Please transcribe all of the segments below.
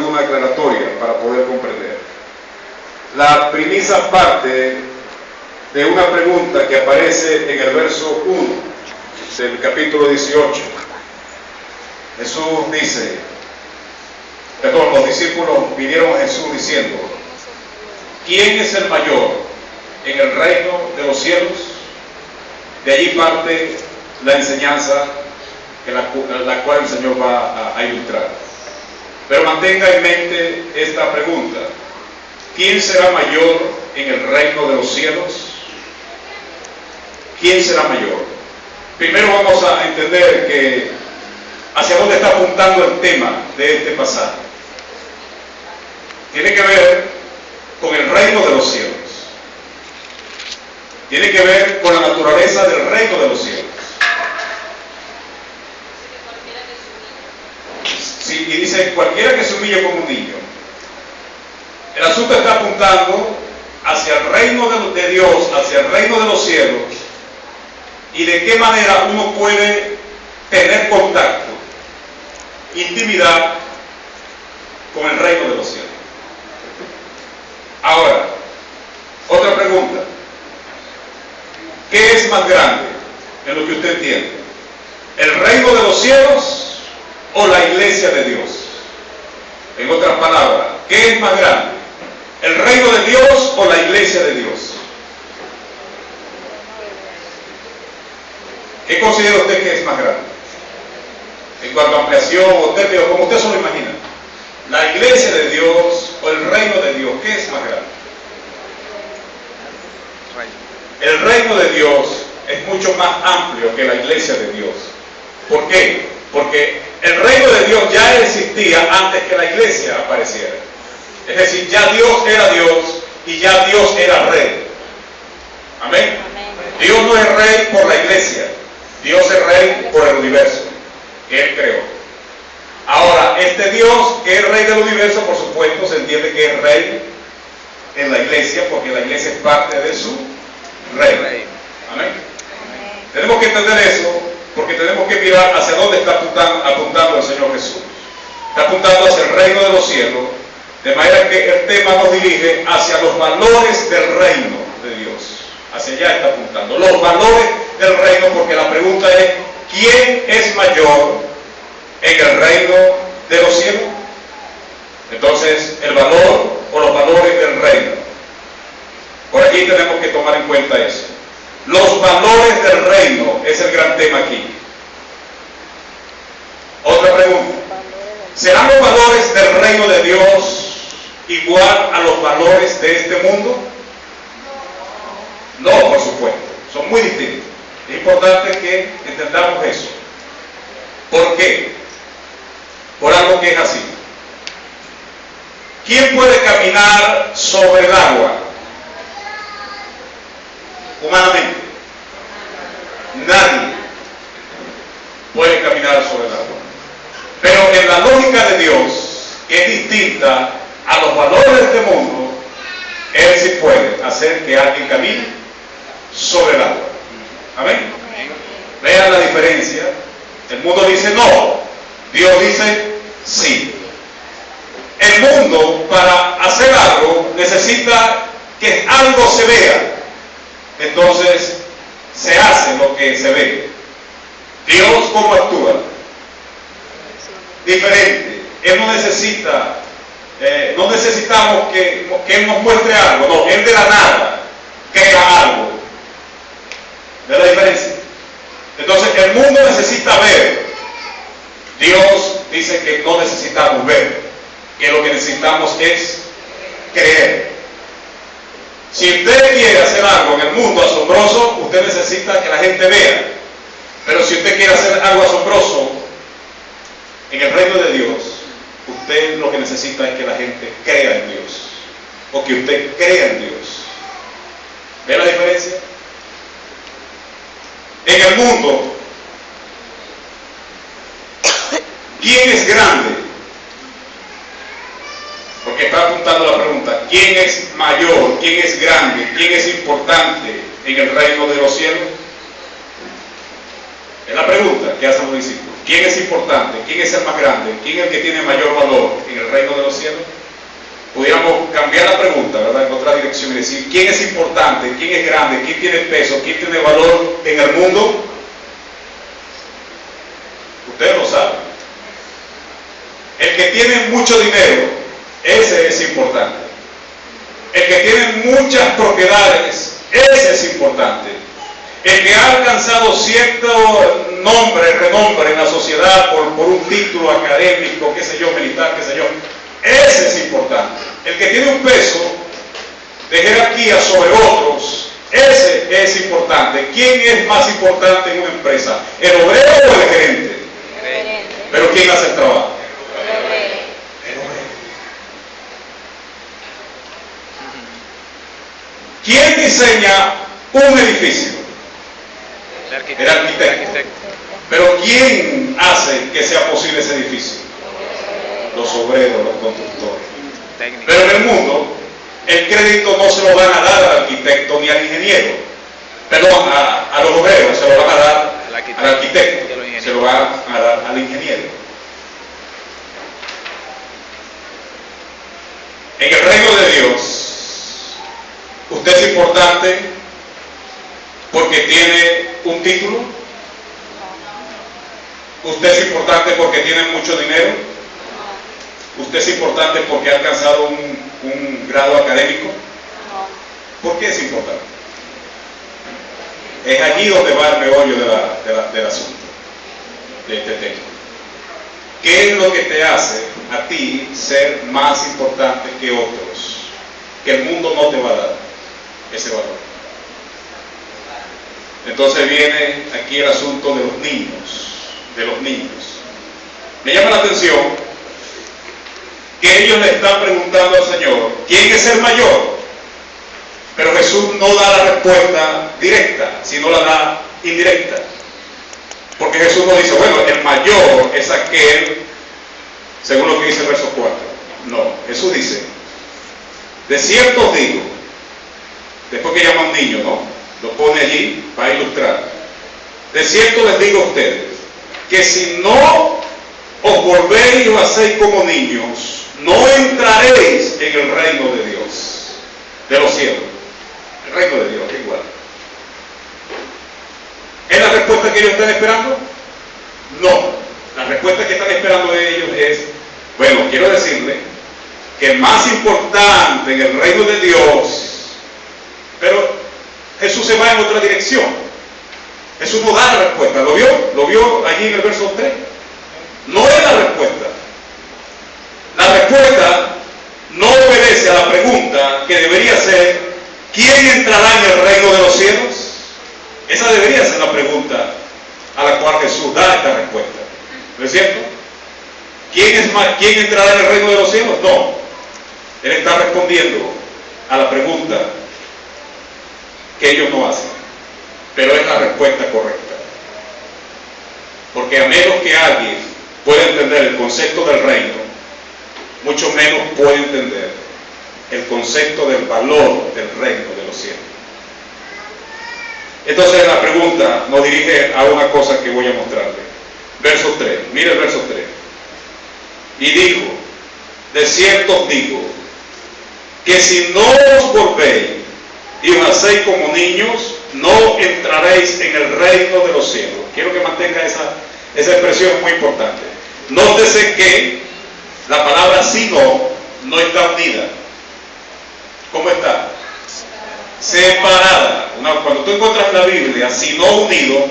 una aclaratoria para poder comprender. La premisa parte de una pregunta que aparece en el verso 1 del capítulo 18. Jesús dice, los discípulos vinieron a Jesús diciendo, ¿quién es el mayor en el reino de los cielos? De allí parte la enseñanza la cual el Señor va a ilustrar. Pero mantenga en mente esta pregunta: ¿quién será mayor en el reino de los cielos? ¿Quién será mayor? Primero vamos a entender que hacia dónde está apuntando el tema de este pasaje. Tiene que ver con el reino de los cielos. Tiene que ver con la naturaleza del reino de los cielos. Sí, y dice, cualquiera que se humille como un niño. El asunto está apuntando hacia el reino de Dios, hacia el reino de los cielos, y de qué manera uno puede tener contacto, intimidad con el reino de los cielos. Ahora, otra pregunta. ¿Qué es más grande en lo que usted entiende? ¿El reino de los cielos o la iglesia de Dios? En otras palabras, ¿qué es más grande? ¿El reino de Dios o la iglesia de Dios? ¿Qué considera usted que es más grande? En cuanto a ampliación o término, como usted se lo imagina. ¿La iglesia de Dios o el reino de Dios? ¿Qué es más grande? El reino de Dios es mucho más amplio que la iglesia de Dios. ¿Por qué? Porque el reino de Dios ya existía antes que la iglesia apareciera. Es decir, ya Dios era Dios y ya Dios era rey. Amén. Dios no es rey por la iglesia. Dios es rey por el universo que Él creó. Ahora, este Dios que es rey del universo, por supuesto, se entiende que es rey en la iglesia, porque la iglesia es parte de su rey. Amén. Tenemos que entender eso, porque tenemos que mirar hacia dónde está apuntando el Señor Jesús. Está apuntando hacia el reino de los cielos, de manera que el tema nos dirige hacia los valores del reino de Dios. Hacia allá está apuntando, los valores del reino, porque la pregunta es, ¿quién es mayor en el reino de los cielos? Entonces, el valor o los valores del reino. Por aquí tenemos que tomar en cuenta eso. Los valores del reino es el gran tema aquí. Otra pregunta. ¿Serán los valores del reino de Dios igual a los valores de este mundo? No, por supuesto. Son muy distintos. Es importante que entendamos eso. ¿Por qué? Por algo que es así. ¿Quién puede caminar sobre el agua? Humanamente, nadie puede caminar sobre el agua. Pero en la lógica de Dios, que es distinta a los valores de este mundo, Él sí puede hacer que alguien camine sobre el agua. Amén. Vean la diferencia. El mundo dice no, Dios dice sí. El mundo, para hacer algo, necesita que algo se vea. Entonces se hace lo que se ve. Dios, ¿cómo actúa? Diferente. Él no necesita, no necesitamos que Él nos muestre algo. No, Él de la nada crea algo. ¿Ves la diferencia? Entonces el mundo necesita ver. Dios dice que no necesitamos ver, que lo que necesitamos es creer. Si usted quiere hacer algo en el mundo asombroso, usted necesita que la gente vea. Pero si usted quiere hacer algo asombroso en el reino de Dios, usted lo que necesita es que la gente crea en Dios. O que usted crea en Dios. ¿Ve la diferencia? En el mundo, ¿quién es grande? Porque está apuntando la pregunta, ¿quién es mayor? ¿Quién es grande? ¿Quién es importante en el reino de los cielos? Es la pregunta que hacen los discípulos. ¿Quién es importante? ¿Quién es el más grande? ¿Quién es el que tiene mayor valor en el reino de los los cielos? Pudiéramos cambiar la pregunta, ¿verdad?, en otra dirección y decir, ¿quién es importante? ¿Quién es grande? ¿Quién tiene peso? ¿Quién tiene valor en el mundo? Ustedes lo saben. El que tiene mucho dinero, ese es importante. El que tiene muchas propiedades, ese es importante. El que ha alcanzado cierto nombre, renombre en la sociedad por un título académico, qué sé yo, militar, qué sé yo, ese es importante. El que tiene un peso de jerarquía sobre otros, ese es importante. ¿Quién es más importante en una empresa? ¿El obrero o el gerente? ¿Pero quién hace el trabajo? El obrero. ¿Quién diseña un edificio? El arquitecto. Pero ¿quién hace que sea posible ese edificio? Los obreros, los constructores. Pero en el mundo, el crédito no se lo van a dar al arquitecto ni al ingeniero. Perdón, a los obreros, se lo van a dar al arquitecto, se lo van a dar al ingeniero. En el reino de Dios, usted es importante porque tiene un título. Usted es importante porque tiene mucho dinero. Usted es importante porque ha alcanzado un grado académico. ¿Por qué es importante? Es allí donde va el meollo del asunto, de este tema. ¿Qué es lo que te hace a ti ser más importante que otros? Que el mundo no te va a dar ese valor. Entonces viene aquí el asunto de los niños. Me llama la atención que ellos le están preguntando al Señor, ¿quién es el mayor? Pero Jesús no da la respuesta directa, sino la da indirecta. Porque Jesús no dice, bueno, el mayor es aquel, según lo que dice el verso 4. No, Jesús dice, de cierto os digo, después que llama a un niño, ¿no?, lo pone allí para ilustrar. De cierto les digo a ustedes, que si no os volvéis y os hacéis como niños, no entraréis en el reino de Dios, de los cielos. El reino de Dios, igual. ¿Es la respuesta que ellos están esperando? No. La respuesta que están esperando de ellos es, bueno, quiero decirle que más importante en el reino de Dios, pero Jesús se va en otra dirección. Jesús no da la respuesta. ¿Lo vio? ¿Lo vio allí en el verso 3? No es la respuesta. La respuesta no obedece a la pregunta que debería ser, ¿quién entrará en el reino de los cielos? Esa debería ser la pregunta a la cual Jesús da esta respuesta. ¿No es cierto? ¿Quién entrará en el reino de los cielos? No. Él está respondiendo a la pregunta que ellos no hacen, pero es la respuesta correcta. Porque a menos que alguien pueda entender el concepto del reino, mucho menos puede entender el concepto del valor del reino de los cielos. Entonces la pregunta nos dirige a una cosa que voy a mostrarle. Verso 3, mire el verso 3. Y dijo, de cierto os digo, que si no os volvéis y os hacéis como niños, no entraréis en el reino de los cielos. Quiero que mantenga esa expresión muy importante. Nótese que la palabra si no está unida. ¿Cómo está? Separada. Cuando tú encuentras la Biblia, si no unido,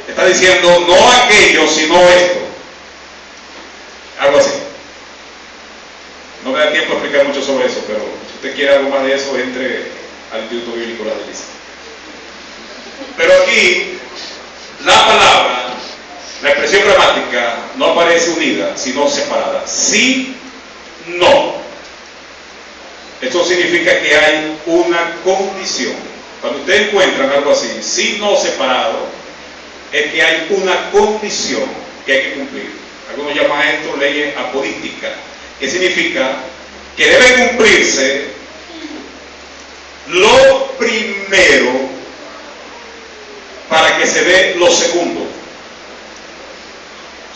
está diciendo no aquello, sino esto. Algo así. No me da tiempo a explicar mucho sobre eso, pero si usted quiere algo más de eso, entre al Instituto Bíblico La Delicia. Pero aquí, la palabra, la expresión gramática, no aparece unida, sino separada. Sí, no. Esto significa que hay una condición. Cuando ustedes encuentran algo así, sí, no separado, es que hay una condición que hay que cumplir. Algunos llaman esto leyes apodísticas, que significa que debe cumplirse lo primero para que se dé lo segundo.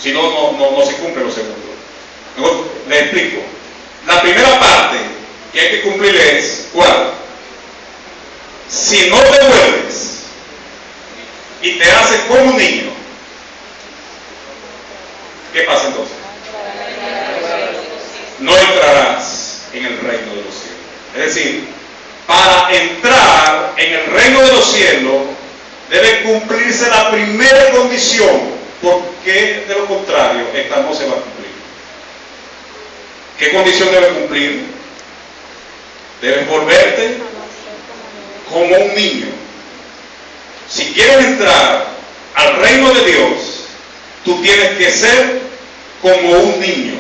Si no, no se cumple lo segundo. Les explico. La primera parte que hay que cumplir es, ¿cuál? Si no te vuelves y te haces como un niño, ¿qué pasa entonces? No entrarás en el reino de los cielos. Es decir, para entrar en el reino de los cielos debe cumplirse la primera condición, porque de lo contrario esta no se va a cumplir. ¿Qué condición debe cumplir? Debes volverte como un niño. Si quieres entrar al reino de Dios, tú tienes que ser como un niño.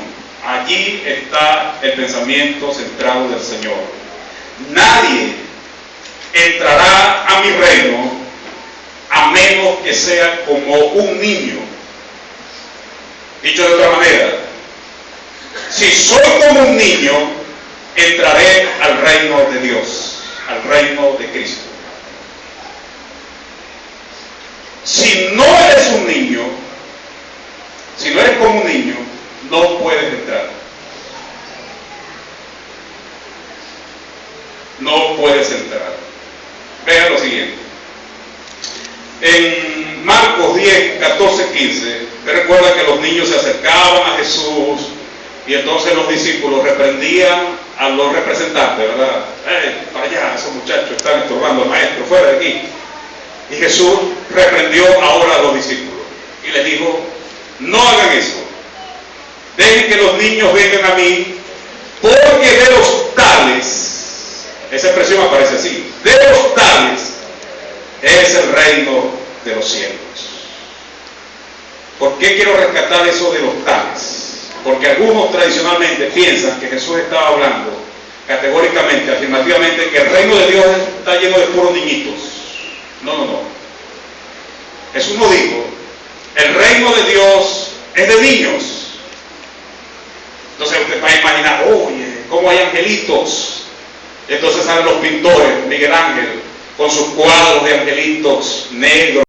Allí está el pensamiento centrado del Señor. Nadie entrará a mi reino a menos que sea como un niño. Dicho de otra manera, si soy como un niño, entraré al reino de Dios, al reino de Cristo. Si no eres un niño, si no eres como un niño, no puedes entrar. No puedes entrar. Vean lo siguiente. En Marcos 10, 14, 15, te recuerda que los niños se acercaban a Jesús y entonces los discípulos reprendían a los representantes, ¿verdad? Para allá, esos muchachos están estorbando al maestro, fuera de aquí. Y Jesús reprendió ahora a los discípulos y les dijo, no hagan eso. Dejen que los niños vengan a mí, porque de los tales, esa expresión aparece así, de los tales es el reino de los cielos. ¿Por qué quiero rescatar eso de los tales? Porque algunos tradicionalmente piensan que Jesús estaba hablando categóricamente, afirmativamente, que el reino de Dios está lleno de puros niñitos. No. Jesús no dijo, el reino de Dios es de niños. Entonces usted va a imaginar, oye, cómo hay angelitos. Entonces salen los pintores, Miguel Ángel, con sus cuadros de angelitos negros,